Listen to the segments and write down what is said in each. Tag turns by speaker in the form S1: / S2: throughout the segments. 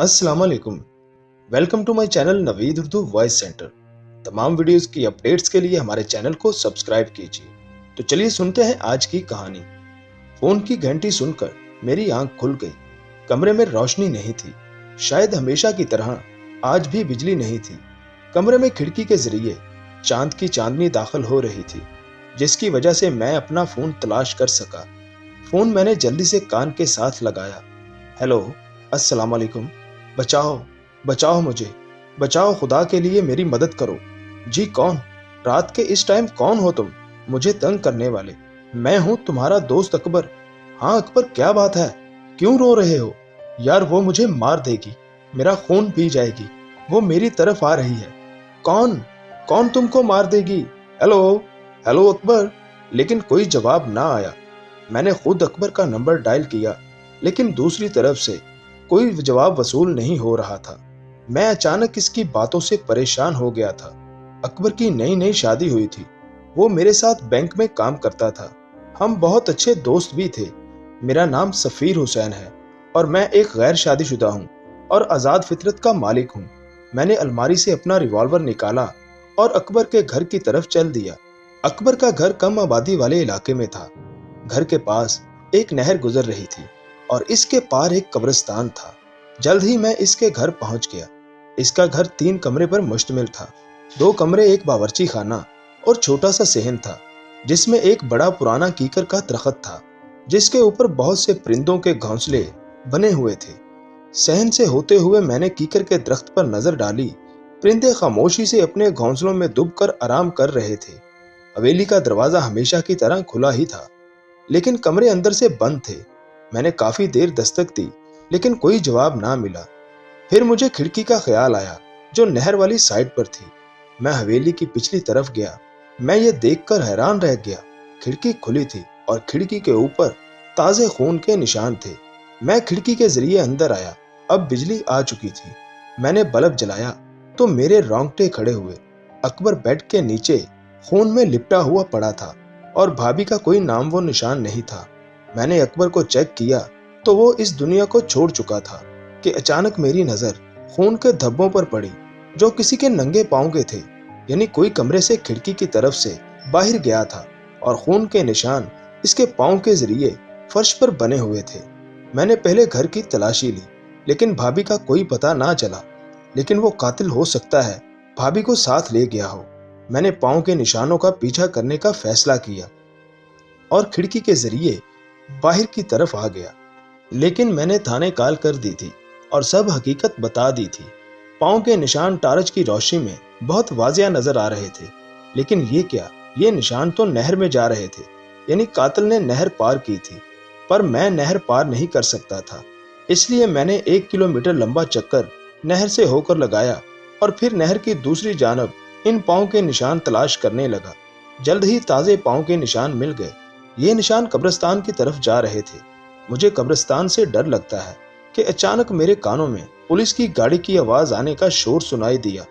S1: अस्सलाम वालेकुम। Welcome to my channel Naveed Urdu voice centre. तमाम वीडियोस की अपडेट्स के लिए हमारे चैनल को सब्सक्राइब कीजिए। तो चलिए सुनते हैं आज की कहानी। फोन की घंटी सुनकर मेरी आंख खुल गई। कमरे में रोशनी नहीं थी, शायद हमेशा की तरह आज भी बिजली नहीं थी। कमरे में खिड़की के जरिए चांद की चांदनी दाखिल हो रही थी, जिसकी वजह से मैं अपना फोन तलाश कर सका। फोन मैंने जल्दी से कान के साथ लगाया। हेलो, अस्सलाम वालेकुम। बचाओ, बचाओ मुझे, बचाओ, खुदा के लिए मेरी मदद करो। जी कौन? रात के इस टाइम कौन हो तुम, मुझे तंग करने वाले? मैं हूँ तुम्हारा दोस्त अकबर। हाँ अकबर, क्या बात है, क्यों रो रहे हो? यार वो मुझे मार देगी, मेरा खून पी जाएगी, वो मेरी तरफ आ रही है। कौन? कौन तुमको मार देगी? Hello, hello Akbar. लेकिन कोई जवाब ना आया। मैंने खुद अकबर का नंबर डायल किया, लेकिन दूसरी तरफ से कोई जवाब वसूल नहीं हो रहा था। मैं अचानक इसकी बातों से परेशान हो गया था। अकबर की नई नई शादी हुई थी। वो मेरे साथ बैंक में काम करता था। हम बहुत अच्छे दोस्त भी थे। मेरा नाम सफीर हुसैन है और मैं एक गैर शादीशुदा हूँ और आज़ाद फितरत का मालिक हूँ। मैंने अलमारी से अपना रिवॉल्वर निकाला और अकबर के घर की तरफ चल दिया। अकबर का घर कम आबादी वाले इलाके में था। घर के पास एक नहर गुजर रही थी और इसके पार एक कब्रिस्तान था। जल्द ही मैं इसके घर पहुंच गया। इसका घर 3 कमरे पर मुश्तमिल था। 2 कमरे, एक बावर्ची खाना और छोटा सा सहन था, जिसमें एक बड़ा पुराना कीकर का दरख्त था, जिसके ऊपर बहुत से परिंदों के घोंसले बने हुए थे। सहन से होते हुए मैंने कीकर के दरख्त पर नजर डाली। परिंदे खामोशी से अपने घोंसलों में डूबकर आराम कर रहे थे। हवेली का दरवाजा हमेशा की तरह खुला ही था, लेकिन कमरे अंदर से बंद थे। मैंने काफी देर दस्तक दी, लेकिन कोई जवाब ना मिला। फिर मुझे खिड़की का ख्याल आया, जो नहर वाली साइड पर थी। मैं हवेली की पिछली तरफ गया। मैं ये देखकर हैरान रह गया। खिड़की खुली थी और खिड़की के ऊपर ताजे खून के निशान थे। मैं खिड़की के जरिए अंदर आया। अब बिजली आ चुकी थी। मैंने बल्ब जलाया तो मेरे रोंगटे खड़े हुए। अकबर बेड के नीचे खून में लिपटा हुआ पड़ा था और भाभी का कोई नाम वो निशान नहीं था। मैंने अकबर को चेक किया तो वो इस दुनिया को छोड़ चुका था कि अचानक मेरी नजर खून के धब्बों पर पड़ी, जो किसी के नंगे पांव के थे। यानी कोई कमरे से खिड़की की तरफ से बाहर गया था और खून के निशान इसके पांव के जरिए फर्श पर बने हुए थे। मैंने पहले घर की तलाशी ली, लेकिन भाभी का कोई पता ना चला। लेकिन वो कातिल हो सकता है भाभी को साथ ले गया हो। मैंने पांव के निशानों का पीछा करने का फैसला किया और खिड़की के जरिए बाहर की तरफ आ गया। लेकिन मैंने थाने कॉल कर दी थी और सब हकीकत बता दी थी। पांव के निशान टार्च की रोशनी में बहुत वाजिया नजर आ रहे थे। लेकिन ये क्या, ये निशान तो नहर में जा रहे थे। यानी कातिल ने नहर पार की थी। पर मैं नहर पार नहीं कर सकता था, इसलिए मैंने 1 किलोमीटर लंबा चक्कर नहर से होकर लगाया और फिर नहर की दूसरी जानब इन पांव के निशान तलाश करने लगा। जल्द ही ताजे पांव के निशान मिल गए। ये निशान कब्रिस्तान की तरफ जा रहे थे। मुझे कब्रिस्तान से डर लगता है कि अचानक मेरे कानों में पुलिस की गाड़ी की आवाज आने का शोर सुनाई दिया,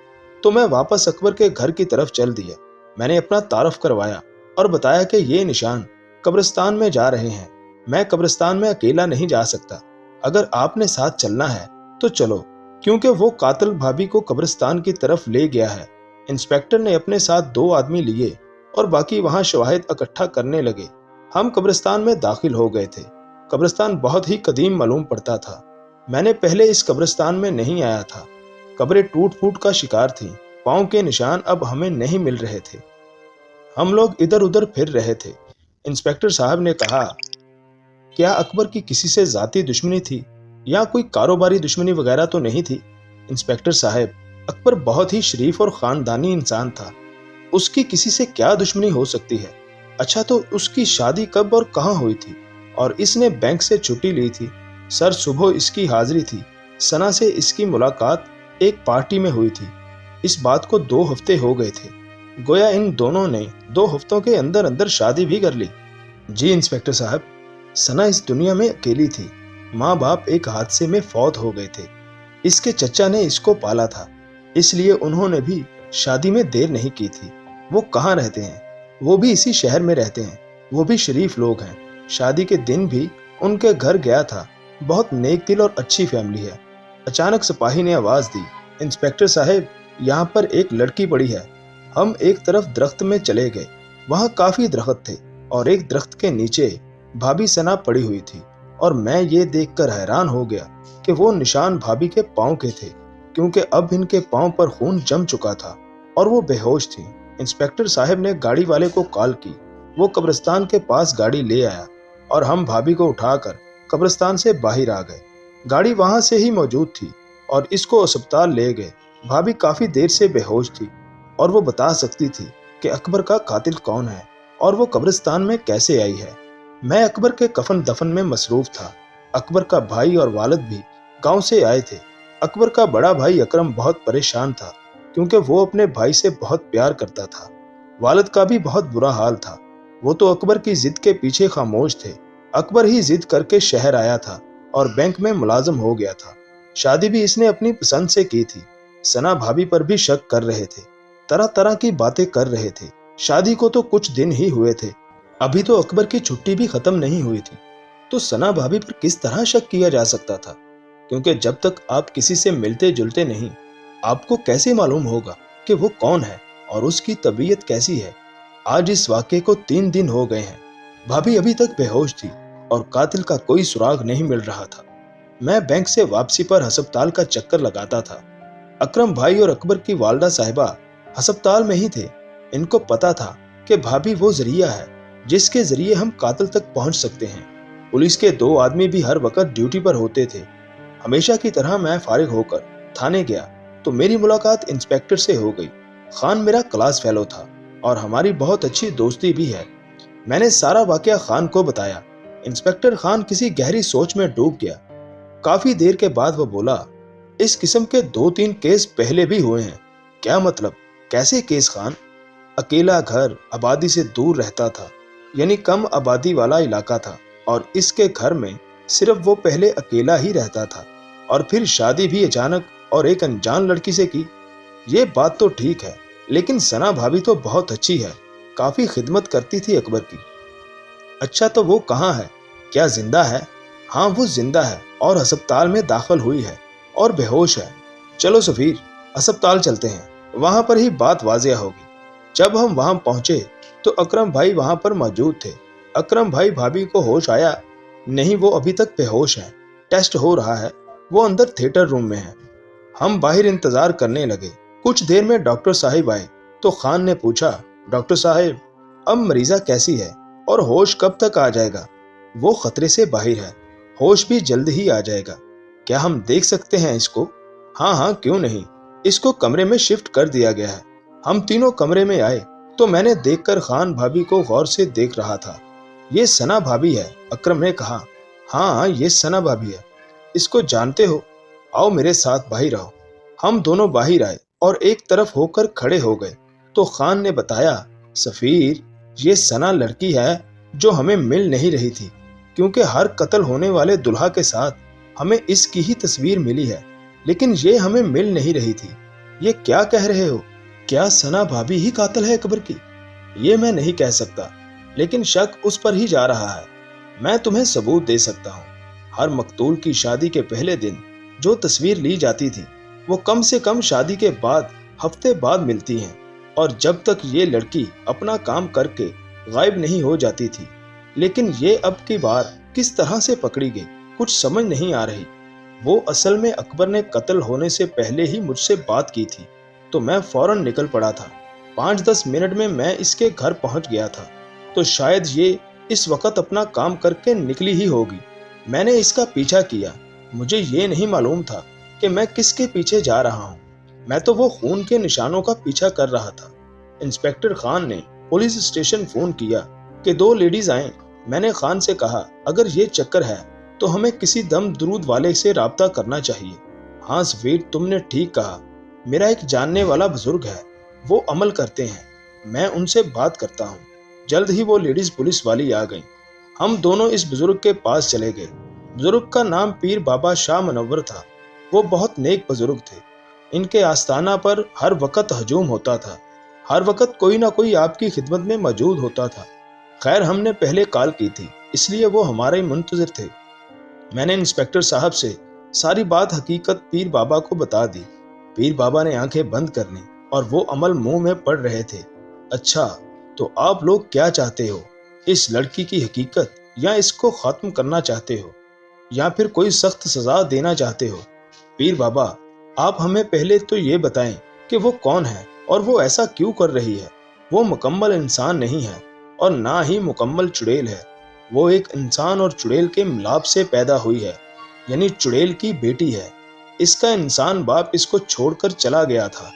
S1: तो मैं वापस अकबर के घर की तरफ चल दिया। मैंने अपना तारफ करवाया और बताया कि ये निशान कब्रिस्तान में जा रहे हैं। मैं कब्रिस्तान में अकेला नहीं जा सकता, अगर आपने साथ चलना है तो चलो, क्योंकि वो कातिल भाभी को कब्रिस्तान की तरफ ले गया है। इंस्पेक्टर ने अपने साथ 2 आदमी लिए और बाकी वहां शवाहिद इकट्ठा करने लगे। हम कब्रिस्तान में दाखिल हो गए थे। कब्रिस्तान बहुत ही कदीम मालूम पड़ता था। मैंने पहले इस कब्रिस्तान में नहीं आया था। कब्रें टूट फूट का शिकार थीं। पांव के निशान अब हमें नहीं मिल रहे थे। हम लोग इधर उधर फिर रहे थे। इंस्पेक्टर साहब ने कहा, क्या अकबर की किसी से जाती दुश्मनी थी या कोई कारोबारी दुश्मनी वगैरह तो नहीं थी? इंस्पेक्टर साहब, अकबर बहुत ही शरीफ और खानदानी इंसान था। उसकी किसी से क्या दुश्मनी हो सकती है? अच्छा, तो उसकी शादी कब और कहाँ हुई थी? और इसने बैंक से छुट्टी ली थी। सर, सुबह इसकी हाजिरी थी। सना से इसकी मुलाकात एक पार्टी में हुई थी। इस बात को 2 हफ्ते हो गए थे। गोया इन दोनों ने 2 हफ्तों के अंदर अंदर शादी भी कर ली। जी इंस्पेक्टर साहब, सना इस दुनिया में अकेली थी। माँ बाप एक हादसे में फौत हो गए थे। इसके चचा ने इसको पाला था, इसलिए उन्होंने भी शादी में देर नहीं की थी। वो कहाँ रहते हैं? वो भी इसी शहर में रहते हैं। वो भी शरीफ लोग हैं। शादी के दिन भी उनके घर गया था। बहुत नेक दिल और अच्छी फैमिली है। अचानक सिपाही ने आवाज दी, इंस्पेक्टर साहब, यहाँ पर एक लड़की पड़ी है। हम एक तरफ दरख्त में चले गए। वहाँ काफी दरख्त थे और एक दरख्त के नीचे भाभी सना पड़ी हुई थी और मैं ये देखकर हैरान हो गया कि वो निशान भाभी के पाँव के थे, क्योंकि अब इनके पाँव पर खून जम चुका था और वो बेहोश थी। इंस्पेक्टर साहब ने गाड़ी वाले को कॉल की। वो कब्रिस्तान के पास गाड़ी ले आया और हम भाभी को उठाकर कब्रिस्तान से बाहर आ गए। गाड़ी वहां से ही मौजूद थी और इसको अस्पताल ले गए। भाभी काफी देर से बेहोश थी और वो बता सकती थी कि अकबर का कातिल कौन है और वो कब्रिस्तान में कैसे आई है। मैं अकबर के कफन दफन में मसरूफ था। अकबर का भाई और वालिद भी गांव से आए थे। अकबर का बड़ा भाई अकरम बहुत परेशान था, क्योंकि वो अपने भाई से बहुत प्यार करता था। वालिद का भी बहुत बुरा हाल था। वो तो अकबर की जिद के पीछे खामोश थे। अकबर ही जिद करके शहर आया था और बैंक में मुलाजिम हो गया था। शादी भी इसने अपनी पसंद से की थी। सना भाभी पर भी शक कर रहे थे, तरह तरह की बातें कर रहे थे। शादी को तो कुछ दिन ही हुए थे, अभी तो अकबर की छुट्टी भी खत्म नहीं हुई थी। तो सना भाभी पर किस तरह शक किया जा सकता था? क्योंकि जब तक आप किसी से मिलते जुलते नहीं, आपको कैसे मालूम होगा कि वो कौन है और उसकी तबीयत कैसी है। आज इस वाक़े को 3 दिन हो गए हैं। भाभी अभी तक बेहोश थी और कातिल का कोई सुराग नहीं मिल रहा था। मैं बैंक से वापसी पर अस्पताल का चक्कर लगाता था। अकरम भाई और अकबर की वालदा साहिबा अस्पताल में ही थे। इनको पता था कि भाभी वो जरिया है जिसके जरिए हम कातिल तक पहुंच सकते हैं। पुलिस के 2 आदमी भी हर वक्त ड्यूटी पर होते थे। हमेशा की तरह मैं फारिग होकर थाने गया तो मेरी मुलाकात इंस्पेक्टर से हो गई। खान मेरा क्लास फेलो था और हमारी बहुत अच्छी दोस्ती भी है। मैंने सारा वाकया खान को बताया। इंस्पेक्टर खान किसी गहरी सोच में डूब गया। काफी देर के बाद वो बोला, इस किस्म के 2-3 केस पहले भी हुए हैं। क्या मतलब? कैसे केस खान? अकेला घर, आबादी से दूर रहता था, यानी कम आबादी वाला इलाका था, और इसके घर में सिर्फ वो पहले अकेला ही रहता था और फिर शादी भी अचानक और एक अनजान लड़की से की। ये बात तो ठीक है, लेकिन सना भाभी तो बहुत अच्छी है, काफी खिदमत करती थी अकबर की। अच्छा, तो वो कहाँ है? क्या जिंदा है? हाँ, वो जिंदा है और अस्पताल में दाखिल हुई है और बेहोश है। चलो सफीर, अस्पताल चलते हैं, वहां पर ही बात वाज़ेह होगी। जब हम वहां पहुंचे तो अकरम भाई वहां पर मौजूद थे। अकरम भाई, भाभी को होश आया? नहीं, वो अभी तक बेहोश है। टेस्ट हो रहा है, वो अंदर थिएटर रूम में है। हम बाहर इंतजार करने लगे। कुछ देर में डॉक्टर साहिब आए तो खान ने पूछा, डॉक्टर साहिब, अब मरीजा कैसी है और होश कब तक आ जाएगा? वो खतरे से बाहर है, होश भी जल्द ही आ जाएगा। क्या हम देख सकते हैं इसको? हाँ हाँ, क्यों नहीं। इसको कमरे में शिफ्ट कर दिया गया है। हम तीनों कमरे में आए तो मैंने देखकर खान भाभी को गौर से देख रहा था। ये सना भाभी है, अकरम ने कहा। हाँ, ये सना भाभी है। इसको जानते हो? आओ मेरे साथ बाहर आओ। हम दोनों बाहर आए और एक तरफ होकर खड़े हो गए तो खान ने बताया, सफीर, ये सना लड़की है जो हमें मिल नहीं रही थी, क्योंकि हर कत्ल होने वाले दुल्हा के साथ हमें इसकी ही तस्वीर मिली है, लेकिन ये हमें मिल नहीं रही थी। ये क्या कह रहे हो? क्या सना भाभी ही कातिल है अकबर की? ये मैं नहीं कह सकता, लेकिन शक उस पर ही जा रहा है। मैं तुम्हें सबूत दे सकता हूँ। हर मकतूल की शादी के पहले दिन जो तस्वीर ली जाती थी वो कम से कम शादी के बाद हफ्ते बाद मिलती है, और जब तक ये लड़की अपना काम करके गायब नहीं हो जाती थी। लेकिन ये अब की बार किस तरह से पकड़ी गई, कुछ समझ नहीं आ रही। वो असल में अकबर ने कत्ल होने से पहले ही मुझसे बात की थी तो मैं फौरन निकल पड़ा था। 5-10 मिनट में मैं इसके घर पहुंच गया था, तो शायद ये इस वक्त अपना काम करके निकली ही होगी। मैंने इसका पीछा किया। मुझे ये नहीं मालूम था कि मैं किसके पीछे जा रहा हूँ। मैं तो वो खून के निशानों का पीछा कर रहा था। इंस्पेक्टर खान ने पुलिस स्टेशन फोन किया कि 2 लेडीज आएं। मैंने खान से कहा, अगर ये चक्कर है तो हमें किसी दम दरूद वाले से राब्ता करना चाहिए। हाँ सफीर, तुमने ठीक कहा। मेरा एक जानने वाला बुजुर्ग है, वो अमल करते हैं, मैं उनसे बात करता हूँ। जल्द ही वो लेडीज पुलिस वाली आ गई। हम दोनों इस बुजुर्ग के पास चले गए। बुजुर्ग का नाम पीर बाबा शाह मनव्वर था। वो बहुत नेक बुजुर्ग थे। इनके आस्थाना पर हर वक्त हजूम होता था। हर वक्त कोई ना कोई आपकी खिदमत में मौजूद होता था। खैर, हमने पहले कॉल की थी, इसलिए वो हमारे मुंतजिर थे। मैंने इंस्पेक्टर साहब से सारी बात हकीकत पीर बाबा को बता दी। पीर बाबा ने आंखें बंद कर लीं और वो अमल मुंह में पड़ रहे थे। अच्छा, तो आप लोग क्या चाहते हो? इस लड़की की हकीकत, या इसको खत्म करना चाहते हो, या फिर कोई सख्त सजा देना चाहते हो? पीर बाबा, आप हमें पहले तो ये बताएं कि वो कौन है और वो ऐसा क्यों कर रही है। वो मुकम्मल इंसान नहीं है और ना ही मुकम्मल चुड़ैल है। वो एक इंसान और चुड़ैल के मिलाप से पैदा हुई है, यानी चुड़ैल की बेटी है। इसका इंसान बाप इसको छोड़कर चला गया था,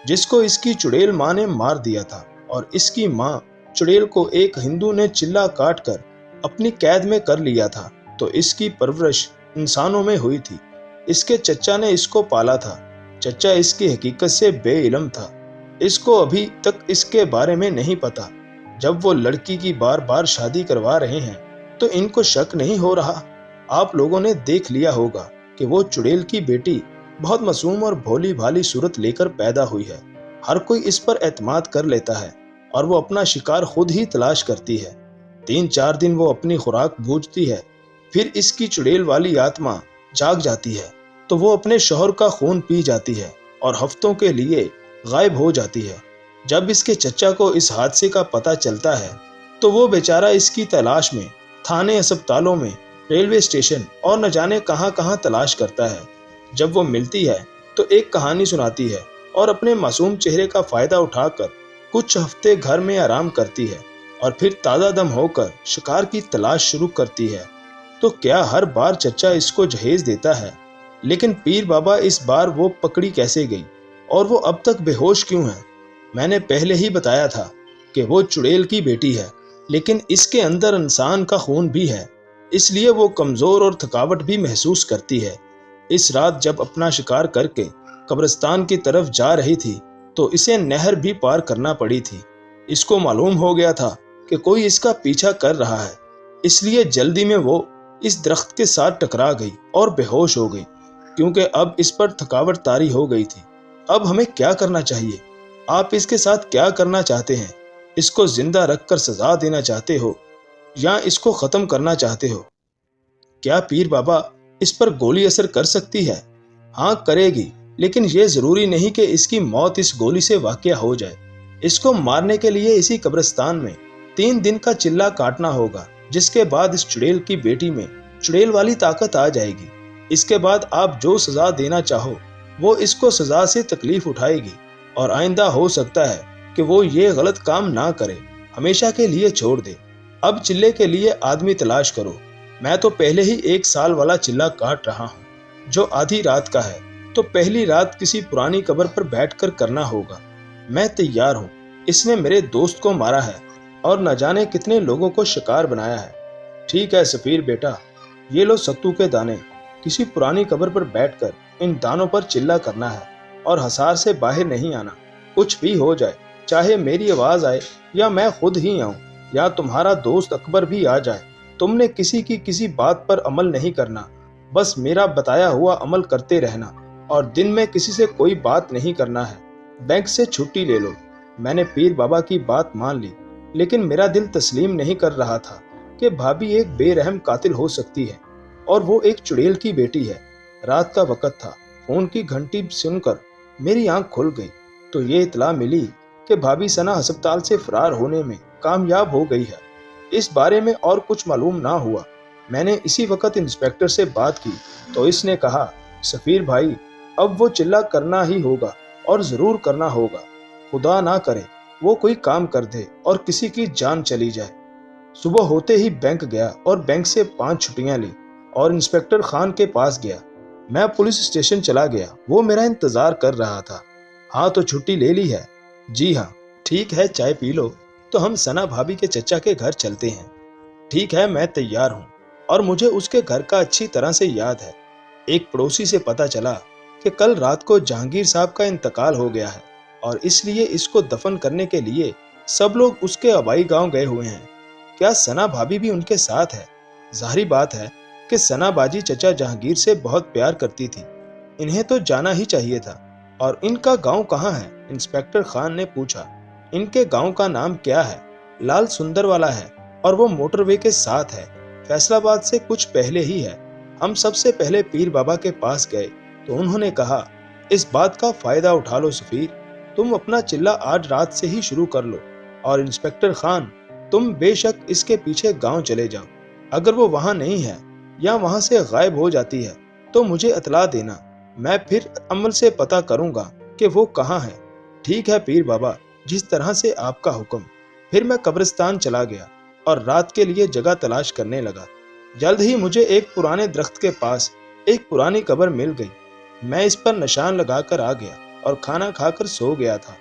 S1: जिसको इसकी चुड़ैल माँ ने मार दिया था, और इसकी माँ चुड़ैल को एक हिंदू ने चिल्ला काट कर अपनी कैद में कर लिया था। तो इसकी परवरिश इंसानों में हुई थी। इसके चचा ने इसको पाला था। चचा इसकी हकीकत से बेइल्म था। इसको अभी तक इसके बारे में नहीं पता। जब वो लड़की की बार बार शादी करवा रहे हैं तो इनको शक नहीं हो रहा? आप लोगों ने देख लिया होगा कि वो चुड़ैल की बेटी बहुत मासूम और भोली भाली सूरत लेकर पैदा हुई है। हर कोई इस पर एतमाद कर लेता है और वो अपना शिकार खुद ही तलाश करती है। 3-4 दिन वो अपनी खुराक बूझती है, फिर इसकी चुड़ैल वाली आत्मा जाग जाती है तो वो अपने शौहर का खून पी जाती है और हफ्तों के लिए गायब हो जाती है। जब इसके चचा को इस हादसे का पता चलता है तो वो बेचारा इसकी तलाश में थाने, अस्पतालों में, रेलवे स्टेशन और न जाने कहां कहां तलाश करता है। जब वो मिलती है तो एक कहानी सुनाती है और अपने मासूम चेहरे का फायदा उठाकर कुछ हफ्ते घर में आराम करती है और फिर ताज़ा दम होकर शिकार की तलाश शुरू करती है। तो क्या हर बार चचा इसको जहेज देता है? लेकिन पीर बाबा, इस बार वो पकड़ी कैसे गई और वो अब तक बेहोश क्यों है? मैंने पहले ही बताया था कि वो चुड़ैल की बेटी है, लेकिन इसके अंदर इंसान का खून भी है, इसलिए वो कमज़ोर और थकावट भी महसूस करती है। इस रात जब अपना शिकार करके कब्रिस्तान की तरफ जा रही थी तो इसे नहर भी पार करना पड़ी थी। इसको मालूम हो गया था कि कोई इसका पीछा कर रहा है, इसलिए जल्दी में वो इस दरख्त के साथ टकरा गई और बेहोश हो गई, क्योंकि अब इस पर थकावट तारी हो गई थी। अब हमें क्या करना चाहिए? आप इसके साथ क्या करना चाहते हैं? इसको जिंदा रखकर सजा देना चाहते हो या इसको खत्म करना चाहते हो? क्या पीर बाबा, इस पर गोली असर कर सकती है? हाँ, करेगी, लेकिन ये जरूरी नहीं कि इसकी मौत इस गोली से वाक़या हो जाए। इसको मारने के लिए इसी कब्रिस्तान में 3 दिन का चिल्ला काटना होगा, जिसके बाद इस चुड़ैल की बेटी में चुड़ैल वाली ताकत आ जाएगी। इसके बाद आप जो सजा देना चाहो वो इसको सजा से तकलीफ उठाएगी और आइंदा हो सकता है कि वो ये गलत काम ना करे, हमेशा के लिए छोड़ दे। अब चिल्ले के लिए आदमी तलाश करो। मैं तो पहले ही 1 साल वाला चिल्ला काट रहा हूँ जो आधी रात का है, तो पहली रात किसी पुरानी कब्र पर बैठकर करना होगा। मैं तैयार हूँ। इसने मेरे दोस्त को मारा है और न जाने कितने लोगों को शिकार बनाया है। ठीक है सफीर बेटा, ये लो सत्तू के दाने। किसी पुरानी कब्र पर बैठकर इन दानों पर चिल्ला करना है और हसार से बाहर नहीं आना। कुछ भी हो जाए, चाहे मेरी आवाज़ आए या मैं खुद ही आऊँ या तुम्हारा दोस्त अकबर भी आ जाए, तुमने किसी की किसी बात पर अमल नहीं करना। बस मेरा बताया हुआ अमल करते रहना और दिन में किसी से कोई बात नहीं करना है। बैंक से छुट्टी ले लो। मैंने पीर बाबा की बात मान ली, लेकिन मेरा दिल तस्लीम नहीं कर रहा था कि भाभी एक बेरहम कातिल हो सकती है और वो एक चुड़ैल की बेटी है। रात का वक्त था। फोन की घंटी सुनकर मेरी आंख खुल गई तो ये इतला मिली कि भाभी सना अस्पताल से फरार होने में कामयाब हो गई है। इस बारे में और कुछ मालूम ना हुआ। मैंने इसी वक्त इंस्पेक्टर से बात की तो इसने कहा, सफीर भाई, अब वो चिल्ला करना ही होगा और ज़रूर करना होगा। खुदा ना करे वो कोई काम कर दे और किसी की जान चली जाए। सुबह होते ही बैंक गया और बैंक से 5 छुट्टियां ली और इंस्पेक्टर खान के पास गया। मैं पुलिस स्टेशन चला गया। वो मेरा इंतज़ार कर रहा था। हाँ, तो छुट्टी ले ली है? जी हाँ। ठीक है, चाय पी लो तो हम सना भाभी के चचा के घर चलते हैं। ठीक है, मैं तैयार हूँ। और मुझे उसके घर का अच्छी तरह से याद है। एक पड़ोसी से पता चला कि कल रात को जहांगीर साहब का इंतकाल हो गया है और इसलिए इसको दफन करने के लिए सब लोग उसके आबाई गांव गए हुए हैं। क्या सना भाभी भी उनके साथ है? जाहिर बात है कि सना बाजी चचा जहांगीर से बहुत प्यार करती थी। इन्हें तो जाना ही चाहिए था। और इनका गांव कहाँ है? इंस्पेक्टर खान ने पूछा। इनके गांव का नाम क्या है? लाल सुंदर वाला है और वो मोटरवे के साथ है। फैसलाबाद से कुछ पहले ही है। हम सबसे पहले पीर बाबा के पास गए तो उन्होंने कहा, इस बात का फायदा उठा लो सफीर, तुम अपना चिल्ला आज रात से ही शुरू कर लो, और इंस्पेक्टर खान तुम बेशक इसके पीछे गांव चले जाओ। अगर वो वहां नहीं है या वहां से गायब हो जाती है तो मुझे इतला देना, मैं फिर अमल से पता करूंगा कि वो कहाँ है। ठीक है पीर बाबा, जिस तरह से आपका हुक्म। फिर मैं कब्रिस्तान चला गया और रात के लिए जगह तलाश करने लगा। जल्द ही मुझे एक पुराने दरख्त के पास एक पुरानी कब्र मिल गई। मैं इस पर निशान लगाकर आ गया और खाना खाकर सो गया था।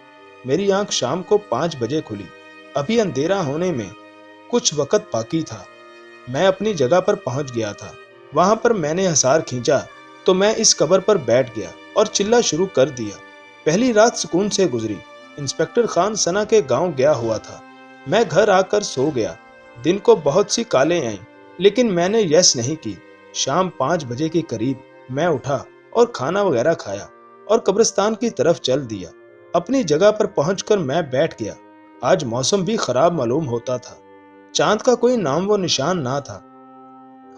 S1: मेरी आंख शाम को 5 बजे खुली। अभी अंधेरा होने में कुछ वक्त बाकी था। मैं अपनी जगह पर पहुंच गया था। वहां पर मैंने हसार खींचा तो मैं इस कब्र पर बैठ गया और चिल्ला शुरू कर दिया। पहली रात सुकून से गुजरी। इंस्पेक्टर खान सना के गांव गया हुआ था। मैं घर आकर सो गया। दिन को बहुत सी कालें आईं, लेकिन मैंने यस नहीं की। शाम 5 बजे के करीब मैं उठा और खाना वगैरह खाया और कब्रिस्तान की तरफ चल दिया। अपनी जगह पर पहुंचकर मैं बैठ गया। आज मौसम भी खराब मालूम होता था। चांद का कोई नाम व निशान ना था।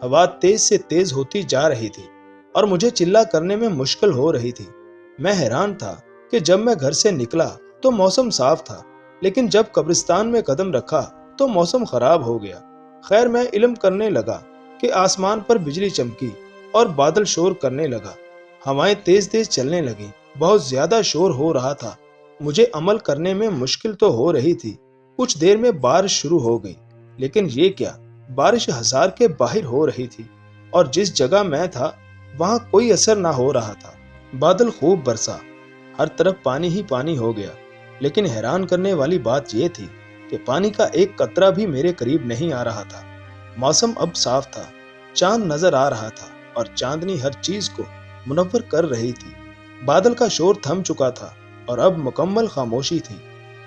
S1: हवा तेज से तेज होती जा रही थी और मुझे चिल्ला करने में मुश्किल हो रही थी। मैं हैरान था कि जब मैं घर से निकला तो मौसम साफ था, लेकिन जब कब्रिस्तान में कदम रखा तो मौसम खराब हो गया। खैर मैं इल्म करने लगा कि आसमान पर बिजली चमकी और बादल शोर करने लगा। हवाएं तेज तेज चलने लगी। बहुत ज्यादा शोर हो रहा था। मुझे अमल करने में मुश्किल तो हो रही थी। कुछ देर में बारिश शुरू हो गई, लेकिन ये क्या, बारिश हज़ार के बाहर हो रही थी और जिस जगह मैं था वहां कोई असर ना हो रहा था। बादल खूब बरसा, हर तरफ पानी ही पानी हो गया। लेकिन हैरान करने वाली बात यह थी कि पानी का एक कतरा भी मेरे करीब नहीं आ रहा था। मौसम अब साफ था, चांद नजर आ रहा था और चांदनी हर चीज को मुनव्वर कर रही थी। बादल का शोर थम चुका था और अब मुकम्मल खामोशी थी।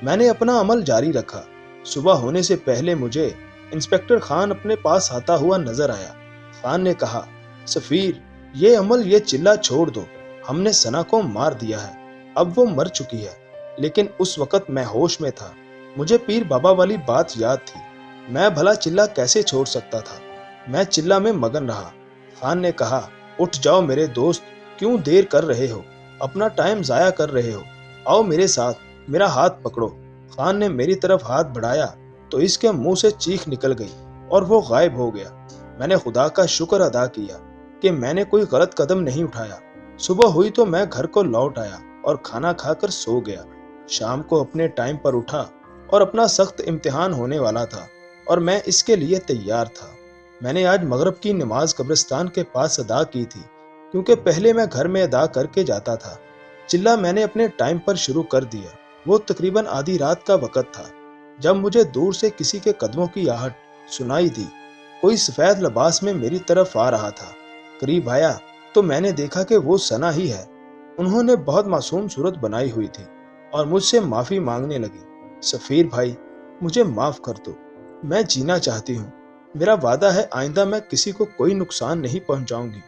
S1: मैंने अपना अमल जारी रखा। सुबह होने से पहले मुझे इंस्पेक्टर खान अपने पास आता हुआ नजर आया। खान ने कहा, सफीर ये अमल ये चिल्ला छोड़ दो। हमने सना को मार दिया है, अब वो मर चुकी है। लेकिन उस वक्त मैं होश में था। मुझे पीर बाबा वाली बात याद थी। मैं भला चिल्ला कैसे छोड़ सकता था। मैं चिल्ला में मगन रहा। खान ने कहा, उठ जाओ मेरे दोस्त, क्यों देर कर रहे हो, अपना टाइम जाया कर रहे हो, आओ मेरे साथ, मेरा हाथ पकड़ो। खान ने मेरी तरफ हाथ बढ़ाया तो इसके मुंह से चीख निकल गई और वो गायब हो गया। मैंने खुदा का शुक्र अदा किया कि मैंने कोई गलत कदम नहीं उठाया। सुबह हुई तो मैं घर को लौट आया और खाना खाकर सो गया। शाम को अपने टाइम पर उठा और अपना सख्त इम्तिहान होने वाला था और मैं इसके लिए तैयार था। मैंने आज मगरिब की नमाज कब्रिस्तान के पास अदा की थी, क्योंकि पहले मैं घर में अदा करके जाता था। चिल्ला मैंने अपने टाइम पर शुरू कर दिया। वो तकरीबन आधी रात का वक्त था जब मुझे दूर से किसी के कदमों की आहट सुनाई दी। कोई सफेद लिबास में मेरी तरफ आ रहा था। करीब आया तो मैंने देखा कि वो सना ही है। उन्होंने बहुत मासूम सूरत बनाई हुई थी और मुझसे माफी मांगने लगी। सफीर भाई, मुझे माफ कर दो, मैं जीना चाहती हूँ। मेरा वादा है आइंदा मैं किसी को कोई नुकसान नहीं पहुंचाऊंगी।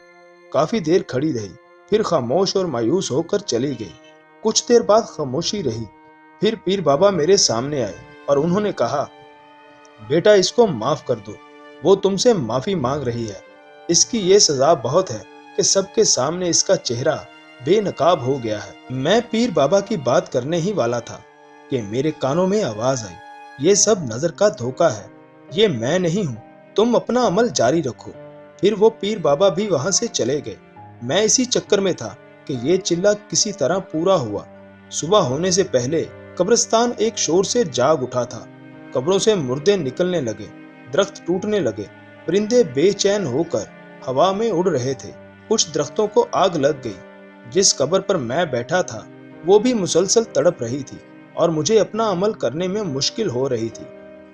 S1: काफी देर खड़ी रही, फिर खामोश और मायूस होकर चली गई। कुछ देर बाद खामोशी रही। फिर पीर बाबा मेरे सामने आए और उन्होंने कहा, बेटा इसको माफ कर दो, वो तुमसे माफी मांग रही है। इसकी ये सजा बहुत है कि सबके सामने इसका चेहरा बेनकाब हो गया है। मैं पीर बाबा की बात करने ही वाला था कि मेरे कानों में आवाज आई, ये सब नजर का धोखा है, ये मैं नहीं हूँ, तुम अपना अमल जारी रखो। फिर वो पीर बाबा भी वहां से चले गए। मैं इसी चक्कर में था कि ये चिल्ला किसी तरह पूरा हुआ। सुबह होने से पहले कब्रिस्तान एक शोर से जाग उठा था। कब्रों से मुर्दे निकलने लगे, दरख्त टूटने लगे, परिंदे बेचैन होकर हवा में उड़ रहे थे। कुछ दरख्तों को आग लग गई। जिस कब्र पर मैं बैठा था वो भी मुसलसल तड़प रही थी और मुझे अपना अमल करने में मुश्किल हो रही थी।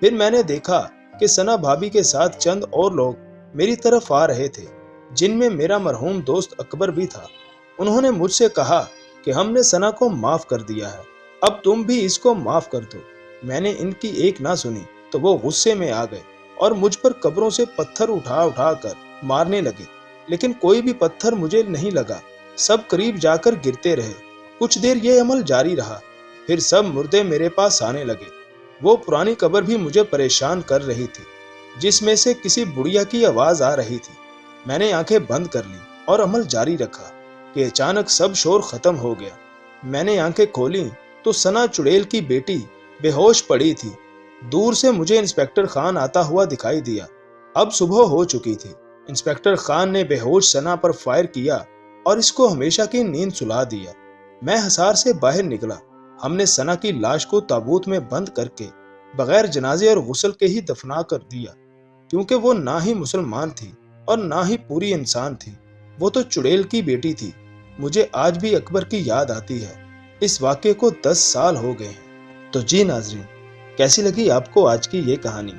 S1: फिर मैंने देखा कि सना भाभी के साथ चंद और लोग मेरी तरफ आ रहे थे, जिनमें मेरा मरहूम दोस्त अकबर भी था। उन्होंने मुझसे कहा कि हमने सना को माफ कर दिया है, अब तुम भी इसको माफ कर दो। मैंने इनकी एक ना सुनी तो वो गुस्से में आ गए और मुझ पर कब्रों से पत्थर उठा उठा कर मारने लगे, लेकिन कोई भी पत्थर मुझे नहीं लगा। सब करीब जाकर गिरते रहे। कुछ देर ये अमल जारी रहा, फिर सब मुर्दे मेरे पास आने लगे। वो पुरानी कब्र भी मुझे परेशान कर रही थी, जिसमें से किसी बुढ़िया की आवाज आ रही थी। मैंने आंखें बंद कर ली और अमल जारी रखा कि अचानक सब शोर खत्म हो गया। मैंने आंखें खोली तो सना चुड़ैल की बेटी बेहोश पड़ी थी। दूर से मुझे इंस्पेक्टर खान आता हुआ दिखाई दिया। अब सुबह हो चुकी थी। इंस्पेक्टर खान ने बेहोश सना पर फायर किया और इसको हमेशा की नींद सुला दिया। मैं हिसार से बाहर निकला। हमने सना की लाश को ताबूत में बंद करके बगैर जनाजे और गुस्ल के ही दफना कर दिया, क्योंकि वो ना ही मुसलमान थी और ना ही पूरी इंसान थी। वो तो चुड़ैल की बेटी थी। मुझे आज भी अकबर की याद आती है। इस वाक़े को 10 साल हो गए हैं। तो जी नाजरीन, कैसी लगी आपको आज की ये कहानी?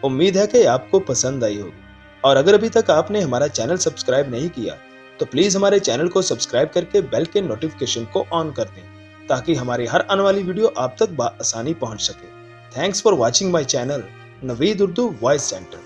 S1: उम्मीद है कि आपको पसंद आई होगी। और अगर अभी तक आपने हमारा चैनल सब्सक्राइब नहीं किया तो प्लीज़ हमारे चैनल को सब्सक्राइब करके बेल के नोटिफिकेशन को ऑन कर दें, ताकि हमारी हर आने वाली वीडियो आप तक आसानी पहुंच सके। Thanks for watching my channel Naveed Urdu voice centre.